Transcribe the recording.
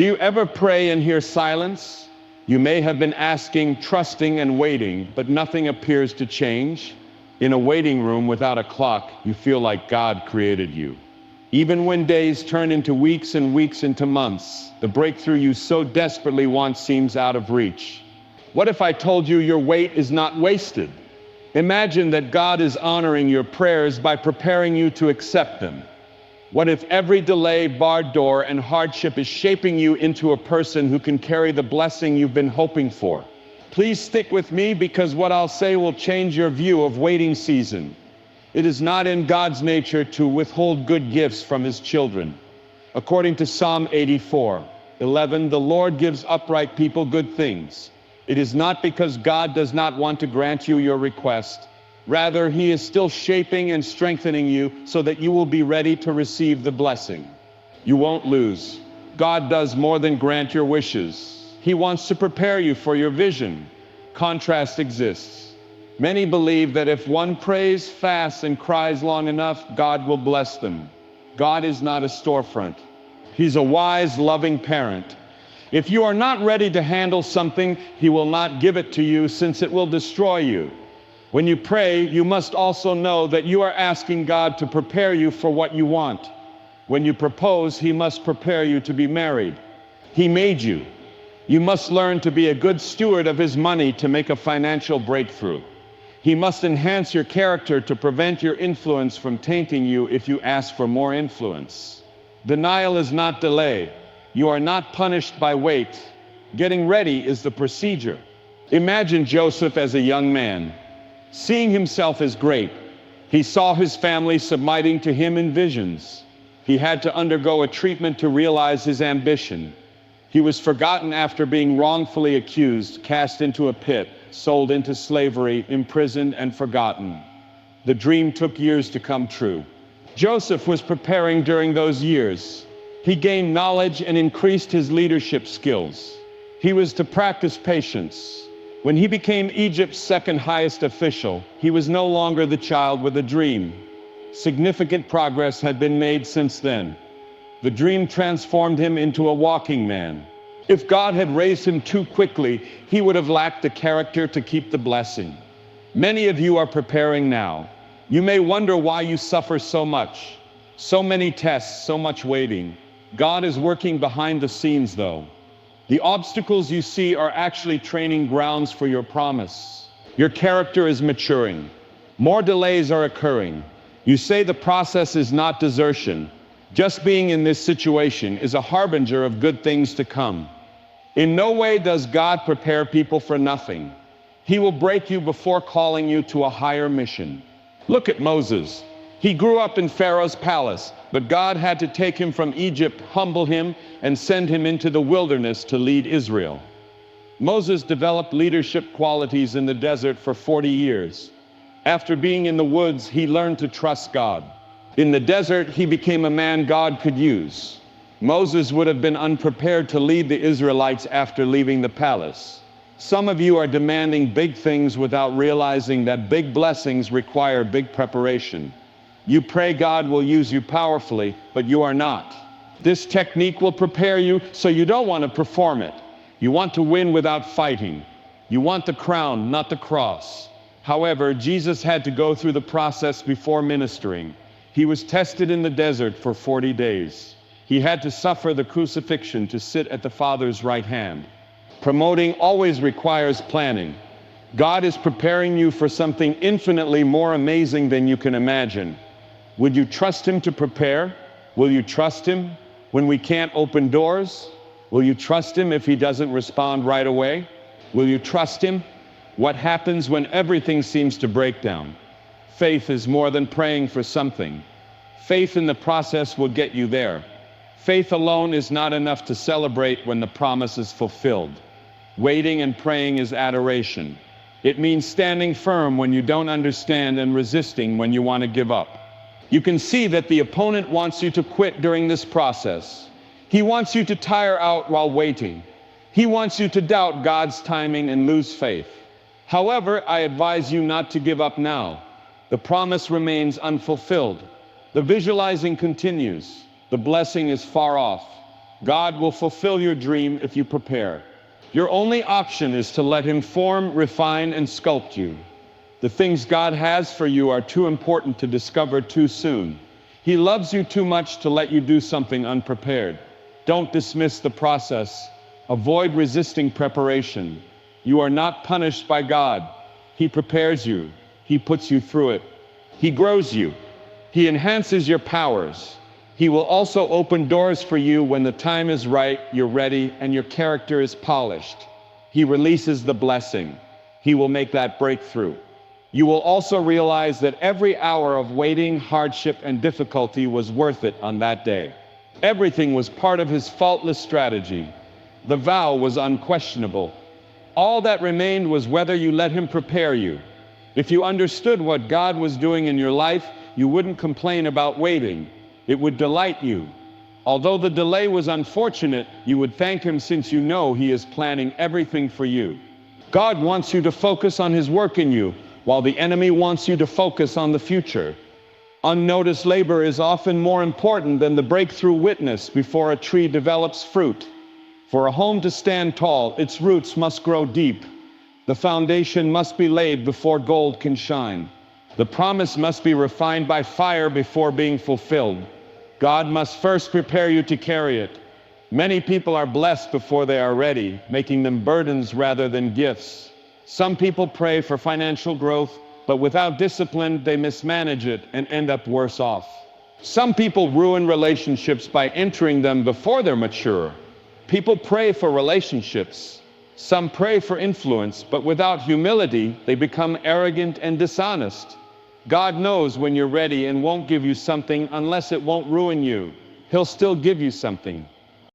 Do you ever pray and hear silence? You may have been asking, trusting, and waiting, but nothing appears to change. In a waiting room without a clock, you feel like God created you. Even when days turn into weeks and weeks into months, the breakthrough you so desperately want seems out of reach. What if I told you your wait is not wasted? Imagine that God is honoring your prayers by preparing you to accept them. What if every delay, barred door, and hardship is shaping you into a person who can carry the blessing you've been hoping for? Please stick with me, because what I'll say will change your view of waiting season. It is not in God's nature to withhold good gifts from his children. According to Psalm 84:11, the Lord gives upright people good things. It is not because God does not want to grant you your request. Rather, he is still shaping and strengthening you so that you will be ready to receive the blessing. You won't lose. God does more than grant your wishes. He wants to prepare you for your vision. Contrast exists. Many believe that if one prays, fasts, and cries long enough, God will bless them. God is not a storefront. He's a wise, loving parent. If you are not ready to handle something, he will not give it to you, since it will destroy you. When you pray, you must also know that you are asking God to prepare you for what you want. When you propose, he must prepare you to be married. He made you. You must learn to be a good steward of his money to make a financial breakthrough. He must enhance your character to prevent your influence from tainting you if you ask for more influence. Denial is not delay. You are not punished by wait. Getting ready is the procedure. Imagine Joseph as a young man. Seeing himself as great, he saw his family submitting to him in visions. He had to undergo a treatment to realize his ambition. He was forgotten after being wrongfully accused, cast into a pit, sold into slavery, imprisoned, and forgotten. The dream took years to come true. Joseph was preparing during those years. He gained knowledge and increased his leadership skills. He was to practice patience. When he became Egypt's second highest official, he was no longer the child with a dream. Significant progress had been made since then. The dream transformed him into a walking man. If God had raised him too quickly, he would have lacked the character to keep the blessing. Many of you are preparing now. You may wonder why you suffer so much. So many tests, so much waiting. God is working behind the scenes, though. The obstacles you see are actually training grounds for your promise. Your character is maturing. More delays are occurring. You say the process is not desertion. Just being in this situation is a harbinger of good things to come. In no way does God prepare people for nothing. He will break you before calling you to a higher mission. Look at Moses. He grew up in Pharaoh's palace, but God had to take him from Egypt, humble him, and send him into the wilderness to lead Israel. Moses developed leadership qualities in the desert for 40 years. After being in the woods, he learned to trust God. In the desert, he became a man God could use. Moses would have been unprepared to lead the Israelites after leaving the palace. Some of you are demanding big things without realizing that big blessings require big preparation. You pray God will use you powerfully, but you are not. This technique will prepare you so you don't want to perform it. You want to win without fighting. You want the crown, not the cross. However, Jesus had to go through the process before ministering. He was tested in the desert for 40 days. He had to suffer the crucifixion to sit at the Father's right hand. Promoting always requires planning. God is preparing you for something infinitely more amazing than you can imagine. Would you trust him to prepare? Will you trust him when we can't open doors? Will you trust him if he doesn't respond right away? Will you trust him? What happens when everything seems to break down? Faith is more than praying for something. Faith in the process will get you there. Faith alone is not enough to celebrate when the promise is fulfilled. Waiting and praying is adoration. It means standing firm when you don't understand and resisting when you want to give up. You can see that the opponent wants you to quit during this process. He wants you to tire out while waiting. He wants you to doubt God's timing and lose faith. However, I advise you not to give up now. The promise remains unfulfilled. The visualizing continues. The blessing is far off. God will fulfill your dream if you prepare. Your only option is to let Him form, refine, and sculpt you. The things God has for you are too important to discover too soon. He loves you too much to let you do something unprepared. Don't dismiss the process. Avoid resisting preparation. You are not punished by God. He prepares you. He puts you through it. He grows you. He enhances your powers. He will also open doors for you when the time is right, you're ready, and your character is polished. He releases the blessing. He will make that breakthrough. You will also realize that every hour of waiting, hardship, and difficulty was worth it on that day. Everything was part of His faultless strategy. The vow was unquestionable. All that remained was whether you let Him prepare you. If you understood what God was doing in your life, you wouldn't complain about waiting. It would delight you. Although the delay was unfortunate, you would thank Him since you know He is planning everything for you. God wants you to focus on His work in you, while the enemy wants you to focus on the future. Unnoticed labor is often more important than the breakthrough witness before a tree develops fruit. For a home to stand tall, its roots must grow deep. The foundation must be laid before gold can shine. The promise must be refined by fire before being fulfilled. God must first prepare you to carry it. Many people are blessed before they are ready, making them burdens rather than gifts. Some people pray for financial growth, but without discipline, they mismanage it and end up worse off. Some people ruin relationships by entering them before they're mature. People pray for relationships. Some pray for influence, but without humility, they become arrogant and dishonest. God knows when you're ready and won't give you something unless it won't ruin you. He'll still give you something.